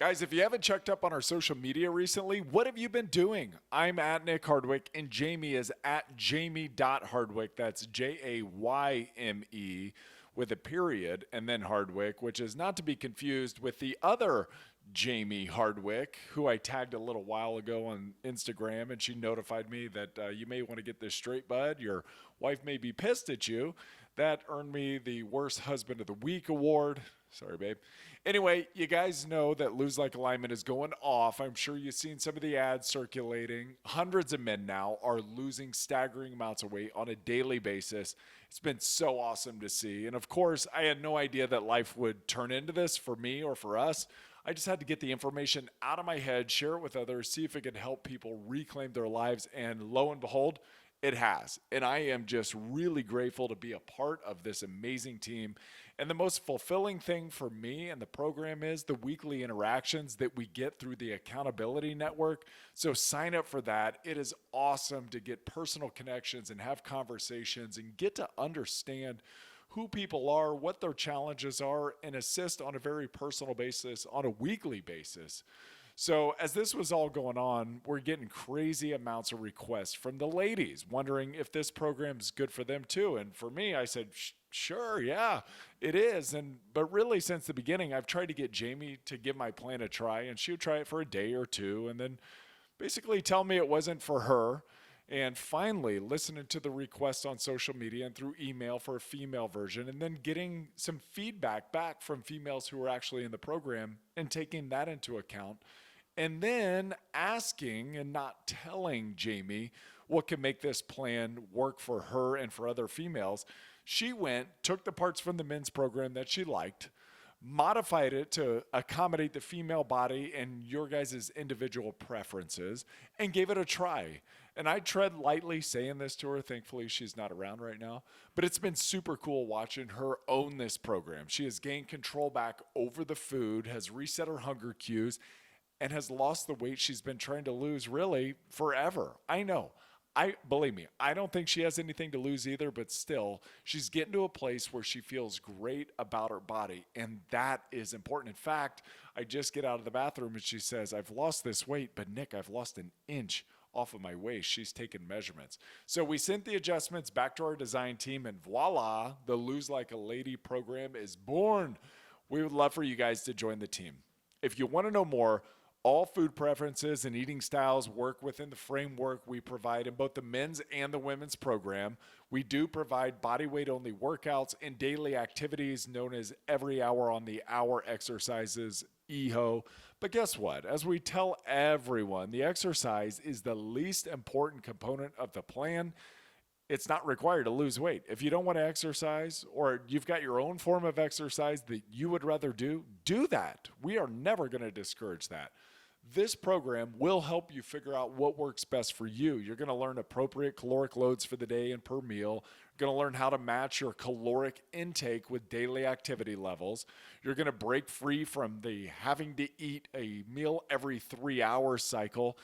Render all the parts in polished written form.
Guys, if you haven't checked up on our social media recently, what have you been doing? I'm at Nick Hardwick, and Jamie is at Jamie.Hardwick. That's Jayme with a period, and then Hardwick, which is not to be confused with the other Jamie Hardwick, who I tagged a little while ago on Instagram, and she notified me that you may want to get this straight, bud. Your wife may be pissed at you. That earned me the Worst Husband of the Week award. Sorry, babe. Anyway, you guys know that Lose Like Alignment is going off. I'm sure you've seen some of the ads circulating. Hundreds of men now are losing staggering amounts of weight on a daily basis. It's been so awesome to see. And of course, I had no idea that life would turn into this for me or for us. I just had to get the information out of my head, share it with others, see if it could help people reclaim their lives. And lo and behold, it has. And I am just really grateful to be a part of this amazing team. And the most fulfilling thing for me and the program is the weekly interactions that we get through the Accountability Network. So sign up for that. It is awesome to get personal connections and have conversations and get to understand who people are, what their challenges are, and assist on a very personal basis on a weekly basis. So as this was all going on, we're getting crazy amounts of requests from the ladies wondering if this program is good for them too. And for me, I said, sure, yeah, it is. But really, since the beginning, I've tried to get Jamie to give my plan a try, and she would try it for a day or two and then basically tell me it wasn't for her. And finally, listening to the requests on social media and through email for a female version, and then getting some feedback back from females who were actually in the program and taking that into account. And then asking and not telling Jamie what can make this plan work for her and for other females. She went, took the parts from the men's program that she liked, modified it to accommodate the female body and your guys' individual preferences, and gave it a try. And I tread lightly saying this to her. Thankfully, she's not around right now. But it's been super cool watching her own this program. She has gained control back over the food, has reset her hunger cues, and has lost the weight she's been trying to lose really forever. I know. Believe me, I don't think she has anything to lose either, but still, she's getting to a place where she feels great about her body, and that is important. In fact, I just get out of the bathroom and she says, I've lost this weight, but Nick, I've lost an inch off of my waist. She's taken measurements. So we sent the adjustments back to our design team, and voila, the Lose Like a Lady program is born. We would love for you guys to join the team. If you want to know more, all food preferences and eating styles work within the framework we provide in both the men's and the women's program. We do provide body weight only workouts and daily activities known as every hour on the hour exercises, EHO. But guess what? As we tell everyone, the exercise is the least important component of the plan. It's not required to lose weight. If you don't want to exercise, or you've got your own form of exercise that you would rather do that. We are never going to discourage that. This program will help you figure out what works best for you. You're going to learn appropriate caloric loads for the day and per meal. You're going to learn how to match your caloric intake with daily activity levels. You're going to break free from the having to eat a meal every 3 hours cycle.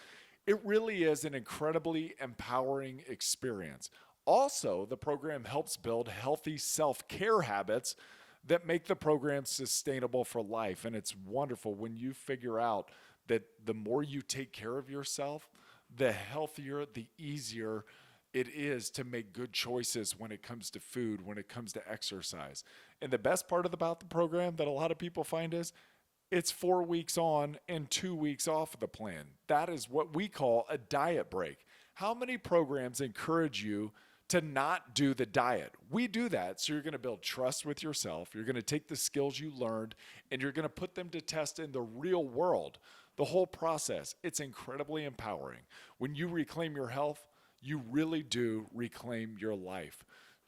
It really is an incredibly empowering experience. Also, the program helps build healthy self-care habits that make the program sustainable for life. And it's wonderful when you figure out that the more you take care of yourself, the healthier, the easier it is to make good choices when it comes to food, when it comes to exercise. And the best part about the program that a lot of people find is it's 4 weeks on and 2 weeks off of the plan. That is what we call a diet break. How many programs encourage you to not do the diet? We do that, so you're going to build trust with yourself. You're going to take the skills you learned, and you're going to put them to test in the real world. The whole process, it's incredibly empowering. When you reclaim your health, you really do reclaim your life.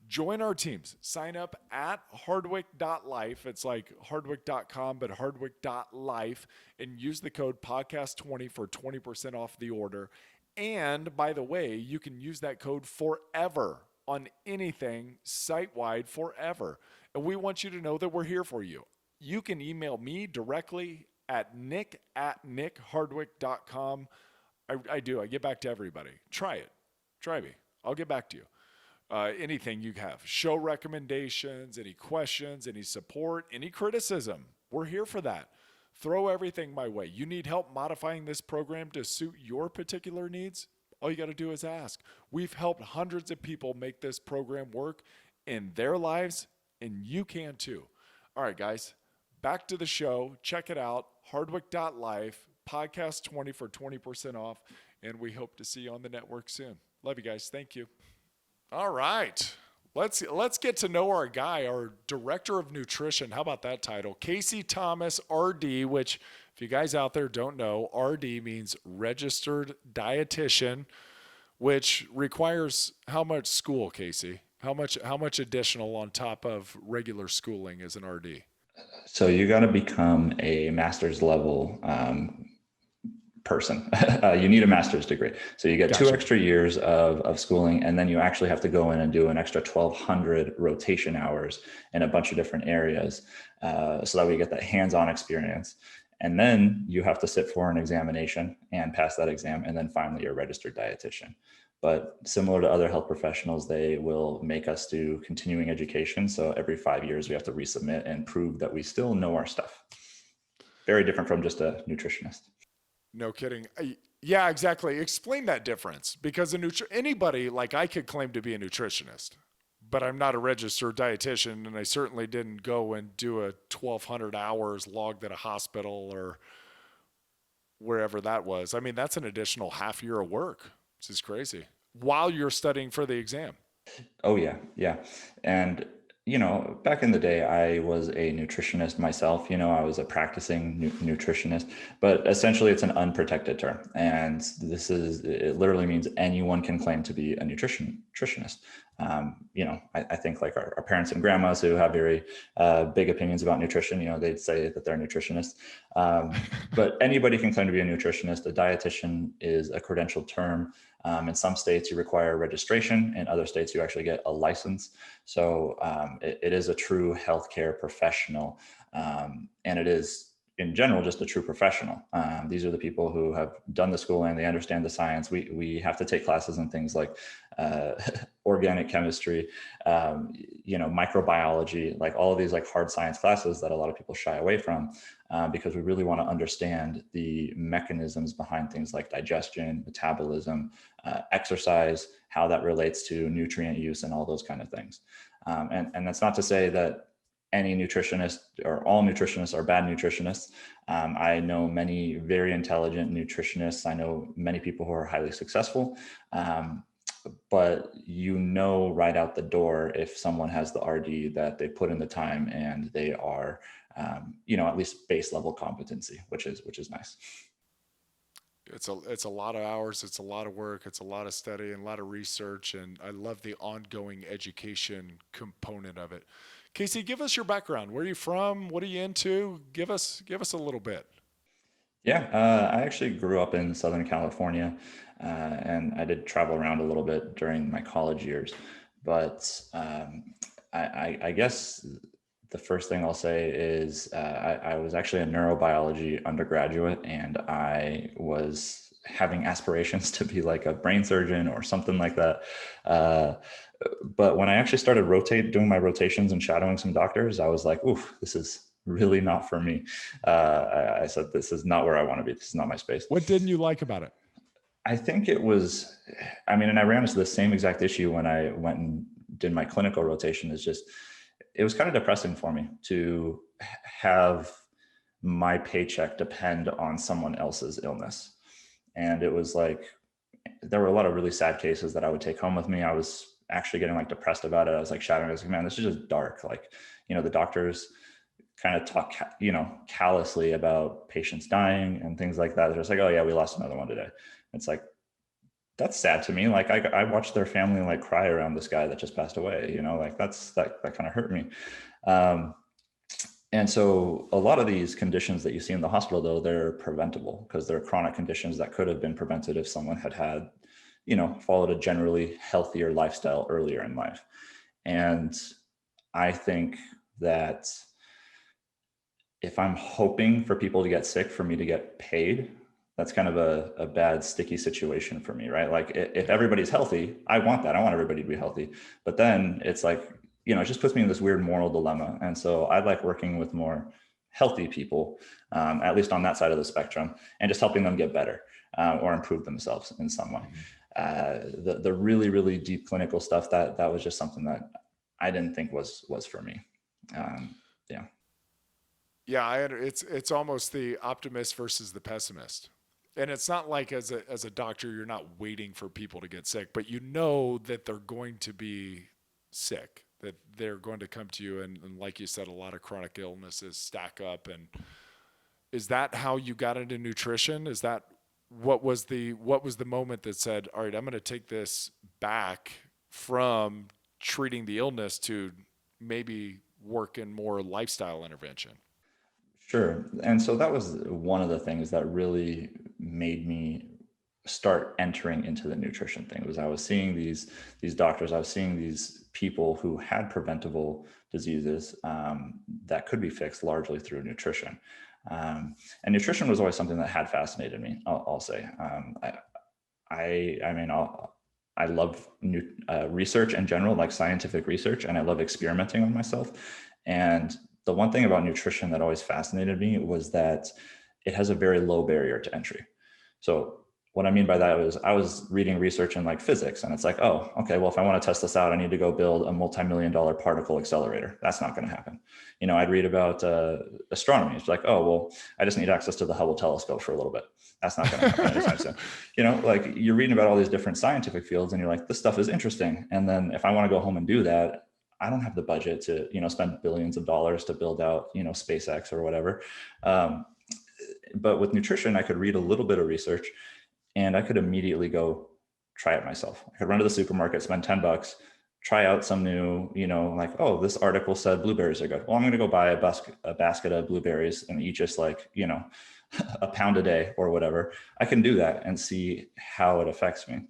Join our teams. Sign up at hardwick.life. It's like hardwick.com, but hardwick.life, and use the code podcast20 for 20% off the order. And by the way, you can use that code forever on anything site-wide forever. And we want you to know that we're here for you. You can email me directly at nick@nickhardwick.com. I do. I get back to everybody. Try it. Try me. I'll get back to you. Anything you have. Show recommendations, any questions, any support, any criticism. We're here for that. throw everything my way. You need help modifying this program to suit your particular needs? All you got to do is ask. We've helped hundreds of people make this program work in their lives, and you can too. All right, guys, back to the show. Check it out, Hardwick.life, podcast 20 for 20% off, and we hope to see you on the network soon. Love you guys. Thank you. All right. Let's get to know our guy, our director of nutrition. How about that title? Casey Thomas, RD, which if you guys out there don't know, RD means registered dietitian, which requires how much school, Casey? How much additional on top of regular schooling as an RD? So you got to become a master's level person. You need a master's degree. So you get Gotcha. 2 extra years of schooling, and then you actually have to go in and do an extra 1,200 rotation hours in a bunch of different areas so that we get that hands-on experience. And then you have to sit for an examination and pass that exam. And then finally you're a registered dietitian. But similar to other health professionals, they will make us do continuing education. So every 5 years we have to resubmit and prove that we still know our stuff. Very different from just a nutritionist. No kidding. Yeah, exactly. Explain that difference, because anybody, like, I could claim to be a nutritionist, but I'm not a registered dietitian, and I certainly didn't go and do a 1,200 hours logged at a hospital or wherever that was. I mean, that's an additional half year of work. This is crazy. While you're studying for the exam. Oh yeah. Yeah. And back in the day, I was a nutritionist myself. I was a practicing nutritionist, but essentially it's an unprotected term. And it literally means anyone can claim to be a nutritionist. I think like our parents and grandmas who have very big opinions about nutrition, they'd say that they're nutritionists. But anybody can claim to be a nutritionist. A dietitian is a credentialed term. In some states, you require registration. In other states, you actually get a license. So it is a true healthcare professional. And it is, in general, just a true professional. These are the people who have done the schooling. They understand the science. We have to take classes in things like organic chemistry, microbiology, like all of these like hard science classes that a lot of people shy away from because we really want to understand the mechanisms behind things like digestion, metabolism, exercise, how that relates to nutrient use and all those kind of things. And that's not to say that any nutritionist or all nutritionists are bad nutritionists. I know many very intelligent nutritionists. I know many people who are highly successful. But right out the door if someone has the RD that they put in the time and they are, at least base level competency, which is nice. It's a lot of hours. It's a lot of work. It's a lot of study and a lot of research. And I love the ongoing education component of it. Casey, give us your background. Where are you from? What are you into? Give us a little bit. Yeah, I actually grew up in Southern California, and I did travel around a little bit during my college years. But I guess the first thing I'll say is I was actually a neurobiology undergraduate, and I was having aspirations to be like a brain surgeon or something like that. But when I actually started doing my rotations and shadowing some doctors, I was like, oof, this is really not for me. I said, this is not where I want to be. This is not my space. What didn't you like about it? I think it was, and I ran into the same exact issue when I went and did my clinical rotation. It was kind of depressing for me to have my paycheck depend on someone else's illness. And it was like, there were a lot of really sad cases that I would take home with me. I was actually getting like depressed about it. I was like shadowing. I was like, man, this is just dark. Like, the doctors kind of talk, callously about patients dying and things like that. They're just like, oh yeah, we lost another one today. It's like, that's sad to me. Like I watched their family like cry around this guy that just passed away, like that kind of hurt me. And so a lot of these conditions that you see in the hospital, though, they're preventable because they're chronic conditions that could have been prevented if someone had followed a generally healthier lifestyle earlier in life. And I think that if I'm hoping for people to get sick for me to get paid, that's kind of a bad, sticky situation for me, right? Like if everybody's healthy, I want that. I want everybody to be healthy. But then it's like, it just puts me in this weird moral dilemma. And so I like working with more healthy people, at least on that side of the spectrum, and just helping them get better or improve themselves in some way. The really, really deep clinical stuff, that was just something that I didn't think was for me. Yeah. Yeah, it's almost the optimist versus the pessimist. And it's not like as a doctor you're not waiting for people to get sick, but you know that they're going to be sick, that they're going to come to you, and like you said, a lot of chronic illnesses stack up. And is that how you got into nutrition? Is that what was the moment that said, "All right, I'm going to take this back from treating the illness to maybe work in more lifestyle intervention?" Sure. And so that was one of the things that really made me start entering into the nutrition thing. Was I was seeing these doctors, I was seeing these people who had preventable diseases that could be fixed largely through nutrition. And nutrition was always something that had fascinated me, I'll say. I mean, I love research in general, like scientific research, and I love experimenting on myself. And the one thing about nutrition that always fascinated me was that it has a very low barrier to entry. So what I mean by that is I was reading research in like physics, and it's like, oh, okay, well, if I want to test this out, I need to go build a multi-million-dollar particle accelerator. That's not going to happen. I'd read about astronomy. It's like, oh, well, I just need access to the Hubble telescope for a little bit. That's not going to happen anytime soon. Like you're reading about all these different scientific fields, and you're like, this stuff is interesting. And then if I want to go home and do that, I don't have the budget to, spend billions of dollars to build out, SpaceX or whatever. But with nutrition, I could read a little bit of research, and I could immediately go try it myself. I could run to the supermarket, spend $10, try out some new, like, oh, this article said blueberries are good. Well, I'm going to go buy a basket of blueberries and eat just like, a pound a day or whatever. I can do that and see how it affects me.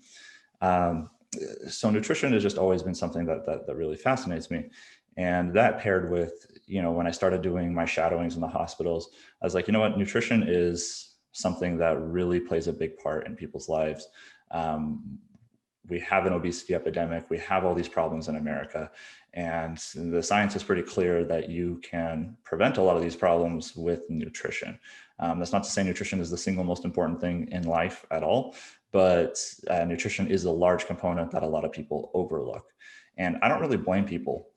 So nutrition has just always been something that really fascinates me. And that paired with, when I started doing my shadowings in the hospitals, I was like, you know what, nutrition is something that really plays a big part in people's lives. We have an obesity epidemic. We have all these problems in America. And the science is pretty clear that you can prevent a lot of these problems with nutrition. That's not to say nutrition is the single most important thing in life at all, but nutrition is a large component that a lot of people overlook. And I don't really blame people.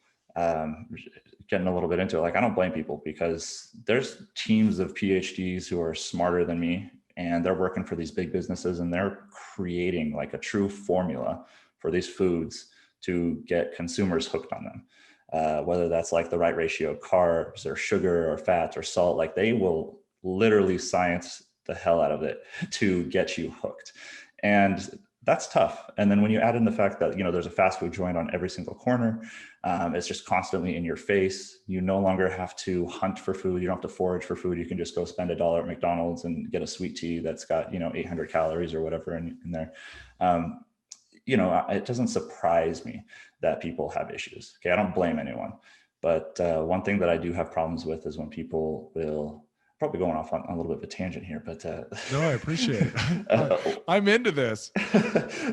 Getting a little bit into it, like I don't blame people, because there's teams of PhDs who are smarter than me, and they're working for these big businesses, and they're creating like a true formula for these foods to get consumers hooked on them. Whether that's like the right ratio of carbs or sugar or fat or salt, like they will literally science the hell out of it to get you hooked. And that's tough. And then when you add in the fact that, there's a fast food joint on every single corner, it's just constantly in your face. You no longer have to hunt for food. You don't have to forage for food. You can just go spend $1 at McDonald's and get a sweet tea that's got, 800 calories or whatever in there. It doesn't surprise me that people have issues. Okay. I don't blame anyone. But one thing that I do have problems with is when people will, probably going off on a little bit of a tangent here, but no, I appreciate it. I'm into this.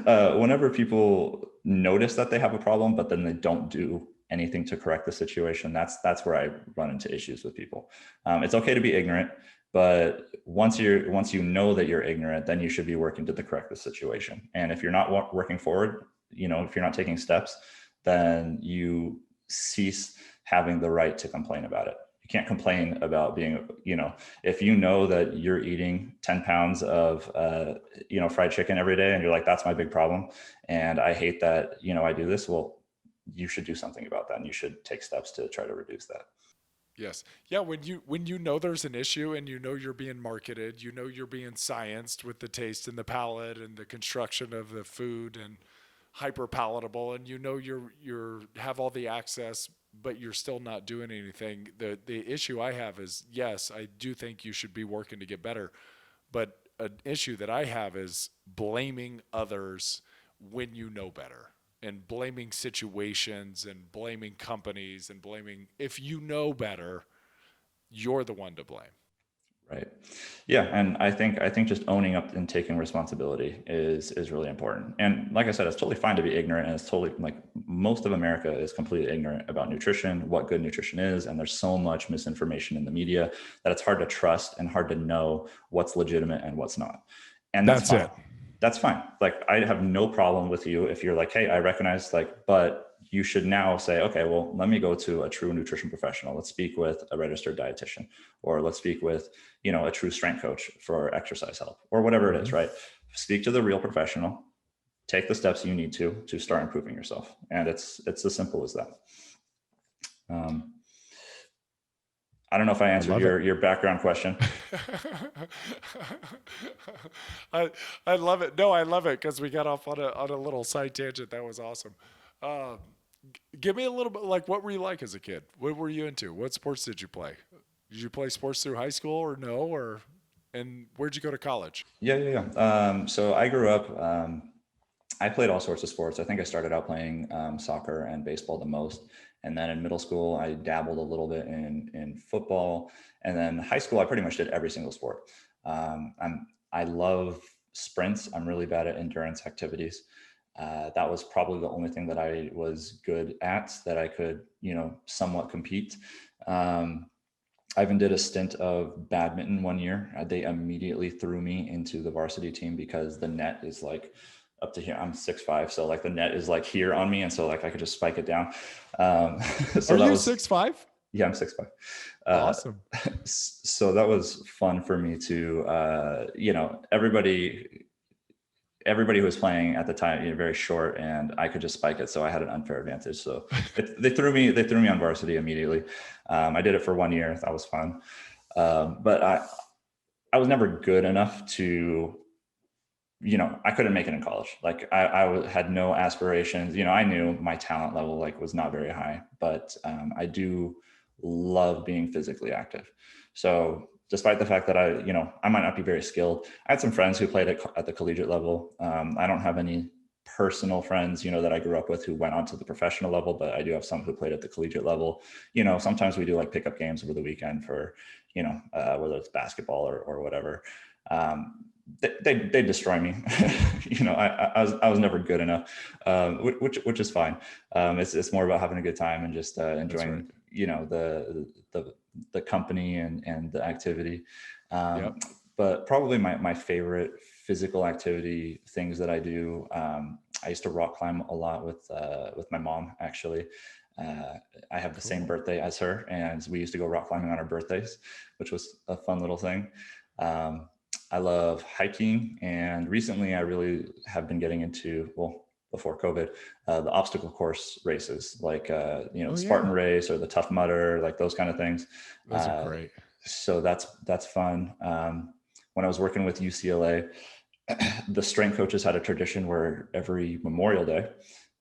Whenever people notice that they have a problem, but then they don't do anything to correct the situation, that's where I run into issues with people. It's okay to be ignorant, but once you know that you're ignorant, then you should be working to correct the situation. And if you're not working forward, if you're not taking steps, then you cease having the right to complain about it. You can't complain about being, if you know that you're eating 10 pounds of, fried chicken every day, and you're like, that's my big problem, and I hate that, I do this. Well, you should do something about that, and you should take steps to try to reduce that. Yes. Yeah. When you know there's an issue, and you're being marketed, you're being scienced with the taste and the palate and the construction of the food and hyper palatable, and you're have all the access, but you're still not doing anything. The issue I have is, yes, I do think you should be working to get better, but an issue that I have is blaming others when you know better, and blaming situations and blaming companies and blaming, if you know better, you're the one to blame. Right. Yeah, and I think just owning up and taking responsibility is really important. And like I said, it's totally fine to be ignorant, and it's totally like most of America is completely ignorant about nutrition, what good nutrition is, and there's so much misinformation in the media that it's hard to trust and hard to know what's legitimate and what's not. And that's That's fine. it. That's fine. Like I have no problem with you if you're like, hey, I recognize like, but you should now say, okay, well, let me go to a true nutrition professional. Let's speak with a registered dietitian, or let's speak with, a true strength coach for exercise help, or whatever it is, Mhm. right? Speak to the real professional, take the steps you need to start improving yourself. And it's as simple as that. Um, I don't know if I I answered love it. your background question. I I love it. No, I love it because we got off on a little side tangent. That was awesome. Um, Give me a little bit like what were you like as a kid? What were you into? What sports did you play? Did you play sports through high school or no? Or and where'd you go to college? Yeah. So I grew up, I played all sorts of sports. I think I started out playing soccer and baseball the most. And then in middle school, I dabbled a little bit in football. And then high school, I pretty much did every single sport. I love sprints. I'm really bad at endurance activities. That was probably the only thing that I was good at that I could, somewhat compete. Um, I even did a stint of badminton one year. They immediately threw me into the varsity team because the net is like up to here. I'm 6'5", so like the net is like here on me, and so like I could just spike it down. Um, Are so that you was 6'5"? yeah, I'm 6'5". Uh, Awesome. so that was fun for me to everybody who was playing at the time, very short, and I could just spike it, so I had an unfair advantage. So they threw me on varsity immediately. I did it for one year. That was fun, but I was never good enough to, I couldn't make it in college. Like had no aspirations. I knew my talent level like was not very high, but I do love being physically active. So despite the fact that I might not be very skilled, I had some friends who played at the collegiate level. I don't have any personal friends, that I grew up with who went on to the professional level, but I do have some who played at the collegiate level. Sometimes we do like pickup games over the weekend for, whether it's basketball or whatever. They destroy me. I was never good enough, which is fine. It's more about having a good time and just That's right. enjoying, the company and the activity. Yep. But probably my favorite physical activity things that I do. I used to rock climb a lot with my mom, actually. Uh, I have the same Cool. birthday as her, and we used to go rock climbing on our birthdays, which was a fun little thing. Um, I love hiking, and recently I really have been getting into, well, before COVID, the obstacle course races, like Oh the yeah. Spartan race or the Tough Mudder, like those kind of things. Those are Uh, great. so that's fun. When I was working with UCLA, the strength coaches had a tradition where every Memorial Day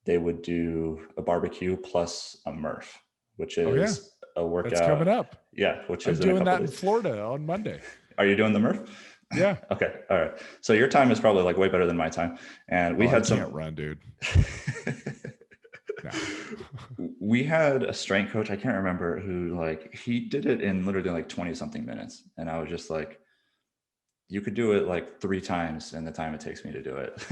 they would do a barbecue plus a Murph, which Oh yeah. is a That's coming workout. up. Yeah, which I'm is in a doing couple that in days. Florida on Monday. Are you doing the Murph? Yeah. Okay, all right. So your time is probably like way better than my time, and we Oh, I had can't some. run, dude. No. We had a strength coach. I can't remember who. Like he did it in literally like 20 something minutes, and I was just like, you could do it like 3 times in the time it takes me to do it.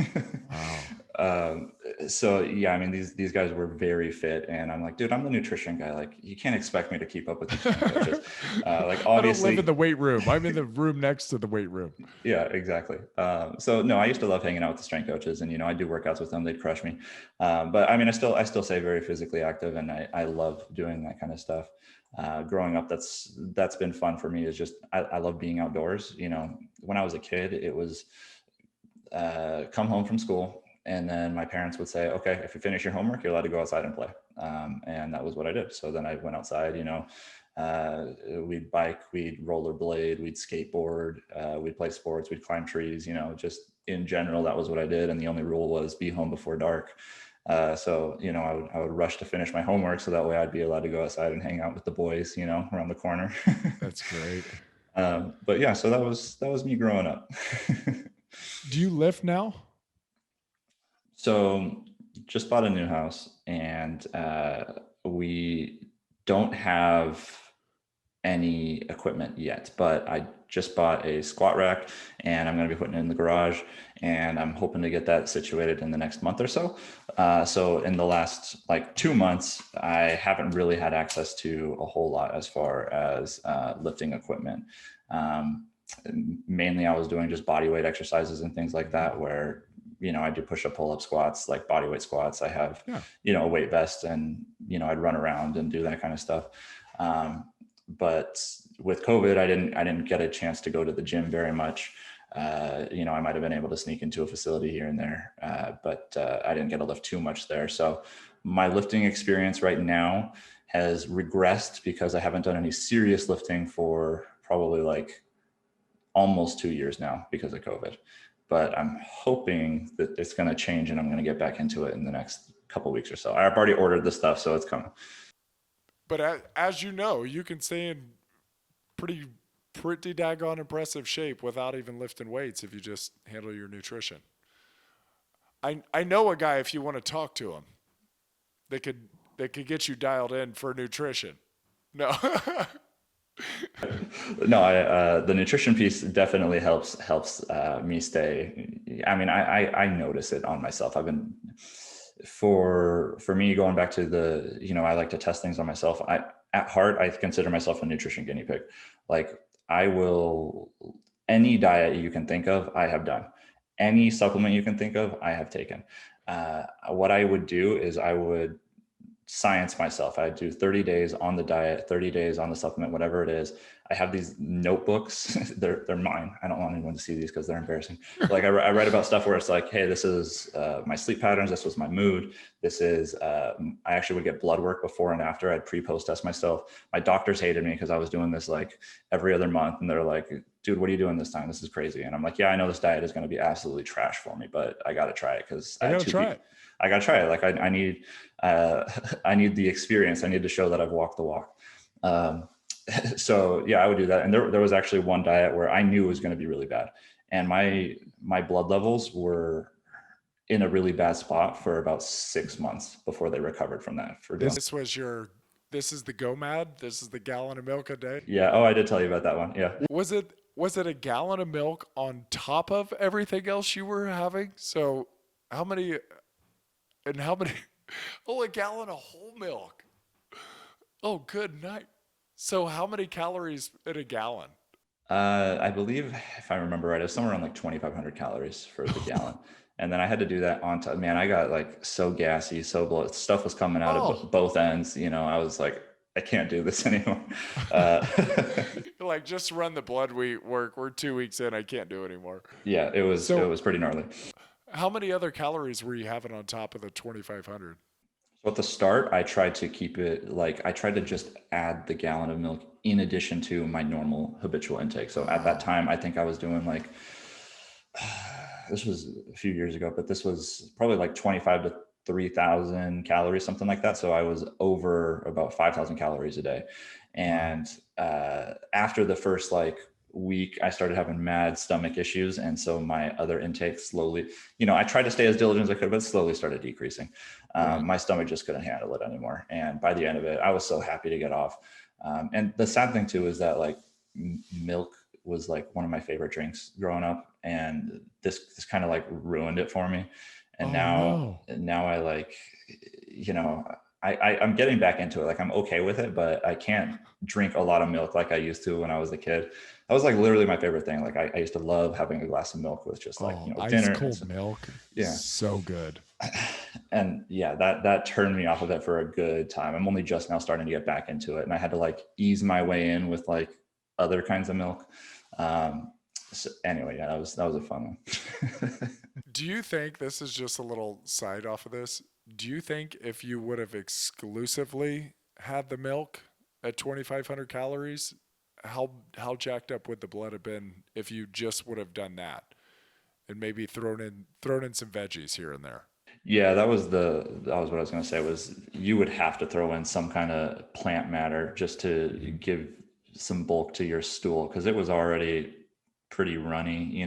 Wow. um, so yeah, I mean these guys were very fit, and I'm like, dude, I'm the nutrition guy. Like you can't expect me to keep up with these strength coaches. Like I don't live in obviously, the weight room. I'm in the room next to the weight room. yeah, exactly. So no, I used to love hanging out with the strength coaches, and I do workouts with them. They'd crush me. But I mean, I still say very physically active, and I love doing that kind of stuff. Growing up, that's been fun for me. Is just I love being outdoors. When I was a kid, it was come home from school, and then my parents would say, okay, if you finish your homework, you're allowed to go outside and play. And that was what I did. So then I went outside, we'd bike, we'd rollerblade, we'd skateboard, we'd play sports, we'd climb trees, just in general, that was what I did. And the only rule was be home before dark. So, I would rush to finish my homework so that way I'd be allowed to go outside and hang out with the boys, around the corner. That's great. But yeah, so that was me growing up. Do you lift now? So just bought a new house, and we don't have any equipment yet, but I just bought a squat rack and I'm going to be putting it in the garage, and I'm hoping to get that situated in the next month or so. So in the last like 2 months, I haven't really had access to a whole lot as far as lifting equipment. Um, Mainly I was doing just body weight exercises and things like that, where, I do push up, pull up squats, like body weight squats. I have, a weight vest, and, I'd run around and do that kind of stuff. But with COVID, I didn't get a chance to go to the gym very much. I might've been able to sneak into a facility here and there, but I didn't get to lift too much there. So my lifting experience right now has regressed because I haven't done any serious lifting for probably like almost 2 years now because of COVID. But I'm hoping that it's going to change and I'm going to get back into it in the next couple of weeks or so. I've already ordered the stuff, so it's coming. But as you know, you can stay in pretty daggone impressive shape without even lifting weights if you just handle your nutrition. I know a guy, if you want to talk to him, that could get you dialed in for nutrition. No. No, the nutrition piece definitely helps me stay. I mean, I notice it on myself. I've been, for me, going back to the, I like to test things on myself. At heart, I consider myself a nutrition guinea pig. Like, I will, any diet you can think of, I have done. Any supplement you can think of, I have taken. What I would do is I would science myself. I do 30 days on the diet, 30 days on the supplement, whatever it is. I have these notebooks. they're mine. I don't want anyone to see these because they're embarrassing. Like, I write about stuff where it's like, hey, this is my sleep patterns. This was my mood. This is, I actually would get blood work before and after. I'd pre-post test myself. My doctors hated me because I was doing this like every other month. And they're like, dude, what are you doing this time? This is crazy. And I'm like, yeah, I know this diet is going to be absolutely trash for me, but I got to try it because I got to try it. Like, I need, I need the experience. I need to show that I've walked the walk. So yeah, I would do that. And there was actually one diet where I knew it was going to be really bad. And my blood levels were in a really bad spot for about 6 months before they recovered from that. This is the GOMAD. This is the gallon of milk a day. Yeah. Oh, I did tell you about that one. Yeah. Was it a gallon of milk on top of everything else you were having? So how many? Oh, a gallon of whole milk. Oh, good night. So how many calories in a gallon? I believe, if I remember right, it was somewhere around like 2,500 calories for the gallon. And then I had to do that on top. Man, I got like so gassy, so bloated. Stuff was coming out of both ends. I was like, I can't do this anymore. Like, just run the blood work. We're 2 weeks in. I can't do it anymore. Yeah, it was pretty gnarly. How many other calories were you having on top of the 2,500? So at the start, I tried to keep it like, I tried to just add the gallon of milk in addition to my normal habitual intake. So at that time, I think I was doing like, this was a few years ago, but this was probably like 25 to 3,000 calories, something like that. So I was over about 5,000 calories a day. And after the first like week, I started having mad stomach issues. And so my other intake slowly, I tried to stay as diligent as I could, but slowly started decreasing. My stomach just couldn't handle it anymore. And by the end of it, I was so happy to get off. And the sad thing too, is that like milk was like one of my favorite drinks growing up. And this kind of like ruined it for me. And now I like, I'm getting back into it. Like, I'm okay with it, but I can't drink a lot of milk like I used to when I was a kid. That was like literally my favorite thing. Like, I used to love having a glass of milk with just like, dinner. Ice cold milk. Yeah. So good. And yeah, that turned me off of it for a good time. I'm only just now starting to get back into it. And I had to like ease my way in with like other kinds of milk. So anyway, yeah, that was a fun one. Do you think, this is just a little side off of this, do you think if you would have exclusively had the milk at 2,500 calories, how jacked up would the blood have been if you just would have done that and maybe thrown in some veggies here and there? Yeah, that was what I was going to say, was you would have to throw in some kind of plant matter just to give some bulk to your stool, because it was already pretty runny,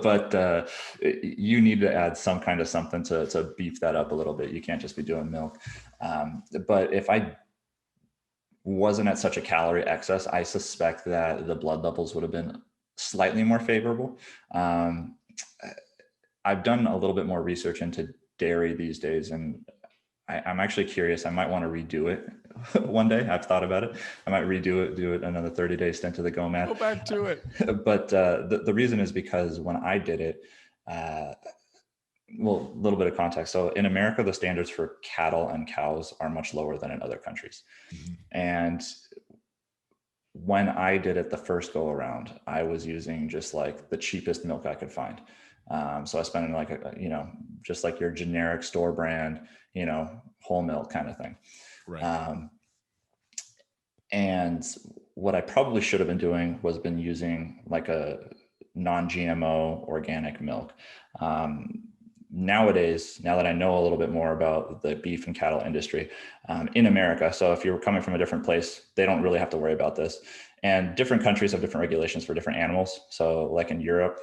but you need to add some kind of something to beef that up a little bit. You can't just be doing milk. But if I wasn't at such a calorie excess, I suspect that the blood levels would have been slightly more favorable. Um, I've done a little bit more research into dairy these days, and I'm actually curious. I might want to redo it one day. I've thought about it. I might redo it, do it another 30-day stint to the Go GOMAD. back to it. But the reason is because when I did it, uh, well, a little bit of context. So in America, the standards for cattle and cows are much lower than in other countries. Mhm. And when I did it the first go around, I was using just like the cheapest milk I could find. So I spent like just like your generic store brand, whole milk kind of thing. Right. And what I probably should have been doing was been using like a non-GMO organic milk. Nowadays, now that I know a little bit more about the beef and cattle industry in America, so if you're coming from a different place, they don't really have to worry about this. And different countries have different regulations for different animals. So like in Europe,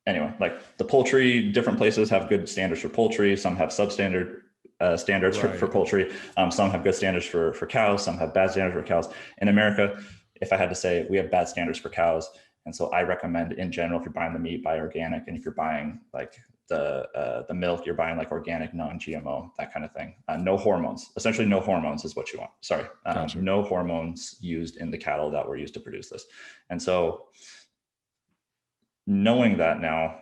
anyway, like the poultry, different places have good standards for poultry. Some have substandard standards for poultry. Some have good standards for cows. Some have bad standards for cows. In America, if I had to say, we have bad standards for cows. And so I recommend in general, if you're buying the meat, buy organic. And if you're buying like the milk, you're buying like organic, non-GMO, that kind of thing. No hormones, essentially no hormones is what you want. Sorry. Gotcha. No hormones used in the cattle that were used to produce this. And so knowing that now,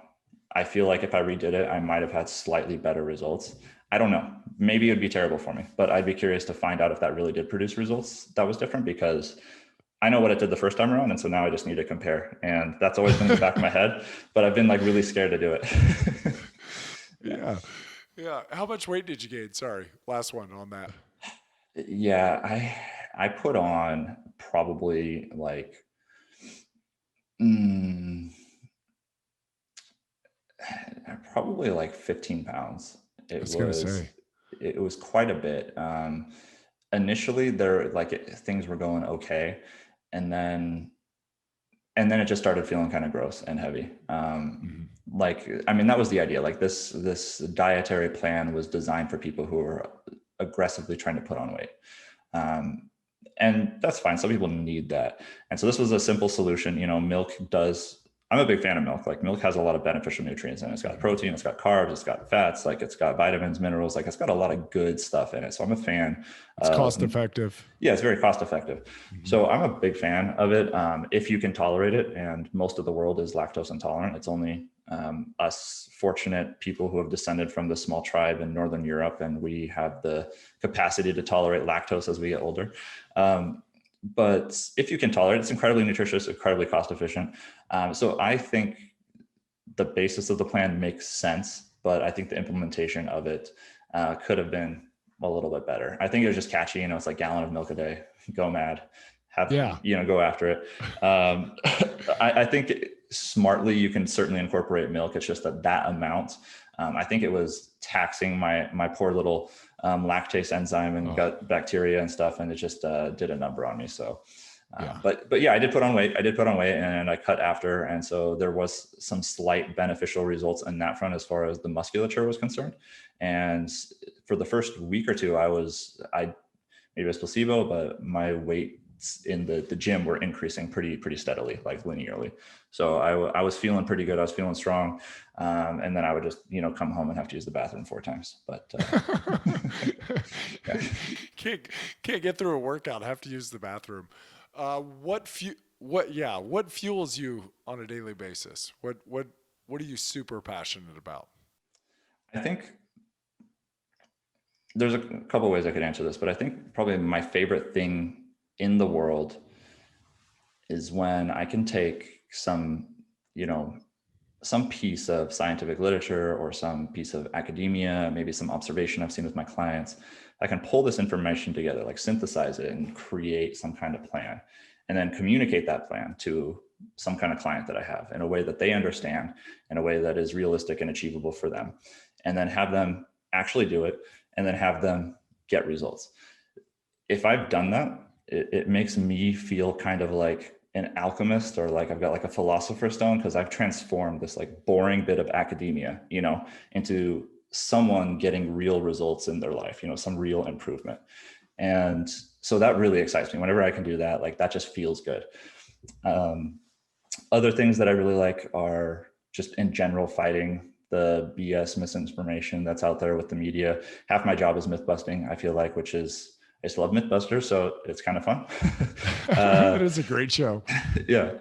I feel like if I redid it, I might have had slightly better results. I don't know. Maybe it would be terrible for me, but I'd be curious to find out if that really did produce results that was different, because I know what it did the first time around. And so now I just need to compare. And that's always been in the back of my head, but I've been like really scared to do it. Yeah. Yeah. How much weight did you gain? Sorry. Last one on that. Yeah. I put on probably like, probably like 15 pounds. I was going to say. It was quite a bit. Initially things were going okay. And then it just started feeling kind of gross and heavy. That was the idea. Like this dietary plan was designed for people who are aggressively trying to put on weight. And that's fine. Some people need that. And so this was a simple solution. I'm a big fan of milk. Like milk has a lot of beneficial nutrients in it. It's got protein, it's got carbs, it's got fats, like it's got vitamins, minerals, like it's got a lot of good stuff in it. So I'm a fan. It's cost effective. Yeah, it's very cost effective. So I'm a big fan of it. If you can tolerate it, and most of the world is lactose intolerant. It's only us fortunate people who have descended from the small tribe in Northern Europe, and we have the capacity to tolerate lactose as we get older. But if you can tolerate it, it's incredibly nutritious, incredibly cost efficient. So I think the basis of the plan makes sense, but I think the implementation of it could have been a little bit better. I think it was just catchy. It's like gallon of milk a day, go mad, go after it. I think smartly, you can certainly incorporate milk. It's just that amount. I think it was taxing my poor little lactase enzyme and gut bacteria and stuff. And it just did a number on me. So, but yeah, I did put on weight. And I cut after. And so there was some slight beneficial results in that front as far as the musculature was concerned. And for the first week or two, maybe it was placebo, but my weights in the gym were increasing pretty steadily, like linearly. So I was feeling pretty good. I was feeling strong. And then I would just, come home and have to use the bathroom 4 times, but can't get through a workout. Have to use the bathroom. What fuels you on a daily basis? What are you super passionate about? I think there's a couple of ways I could answer this, but I think probably my favorite thing in the world is when I can take some piece of scientific literature or some piece of academia, maybe some observation I've seen with my clients. I can pull this information together, like synthesize it and create some kind of plan, and then communicate that plan to some kind of client that I have in a way that they understand, in a way that is realistic and achievable for them, and then have them actually do it, and then have them get results. If I've done that, it makes me feel kind of like an alchemist, or like I've got like a philosopher's stone, because I've transformed this like boring bit of academia, into someone getting real results in their life, some real improvement. And so that really excites me. Whenever I can do that, like that just feels good. Um, Other things that I really like are just in general fighting the BS misinformation that's out there with the media. Half my job is myth busting, I feel like, which is, I just love Mythbusters, so it's kind of fun. It is a great show. Yeah.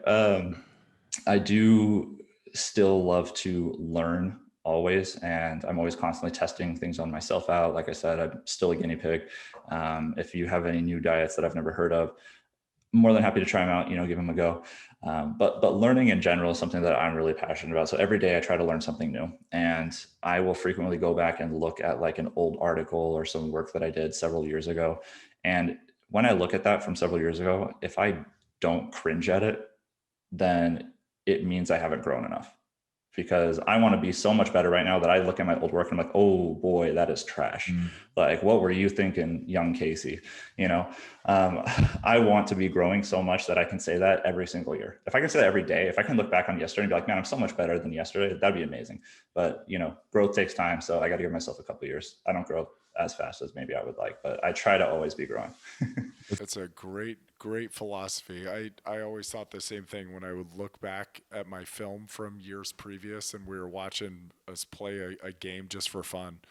I do still love to learn always, and I'm always constantly testing things on myself out. Like I said, I'm still a guinea pig. If you have any new diets that I've never heard of, more than happy to try them out, give them a go. But learning in general is something that I'm really passionate about. So every day I try to learn something new, and I will frequently go back and look at like an old article or some work that I did several years ago. And when I look at that from several years ago, if I don't cringe at it, then it means I haven't grown enough, because I want to be so much better right now that I look at my old work and I'm like, oh boy, that is trash. Like, what were you thinking, young Casey? You know, um, I want to be growing so much that I can say that every single year. If I can say that every day, if I can look back on yesterday and be like, man, I'm so much better than yesterday, that'd be amazing. But, growth takes time. So I got to give myself a couple of years. I don't grow as fast as maybe I would like, but I try to always be growing. It's a great philosophy. I always thought the same thing when I would look back at my film from years previous and we were watching us play a game just for fun.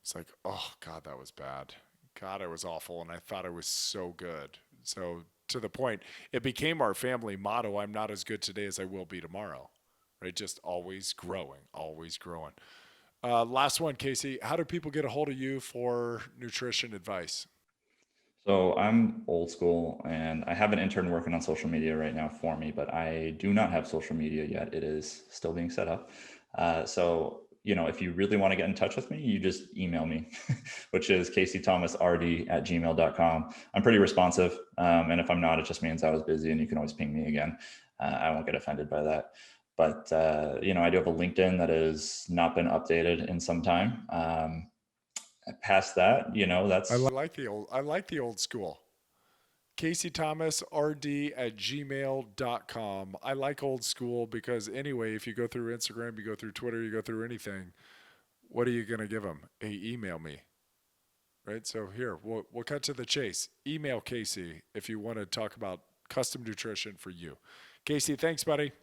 It's like, oh God, that was bad. God, it was awful. And I thought it was so good. So to the point, it became our family motto. I'm not as good today as I will be tomorrow. Right? Just always growing, always growing. Last one, Casey. How do people get a hold of you for nutrition advice? So I'm old school, and I have an intern working on social media right now for me, but I do not have social media yet. It is still being set up. So, if you really want to get in touch with me, you just email me, which is caseythomasrd@gmail.com. I'm pretty responsive. And if I'm not, it just means I was busy, and you can always ping me again. I won't get offended by that. But, I do have a LinkedIn that has not been updated in some time. Past that, that's I like the old school. Casey Thomas RD at gmail.com. I like old school because anyway, if you go through Instagram, you go through Twitter, you go through anything, what are you going to give them? Hey, email me. Right. So here, we'll cut to the chase. Email Casey if you want to talk about custom nutrition for you. Casey, thanks, buddy.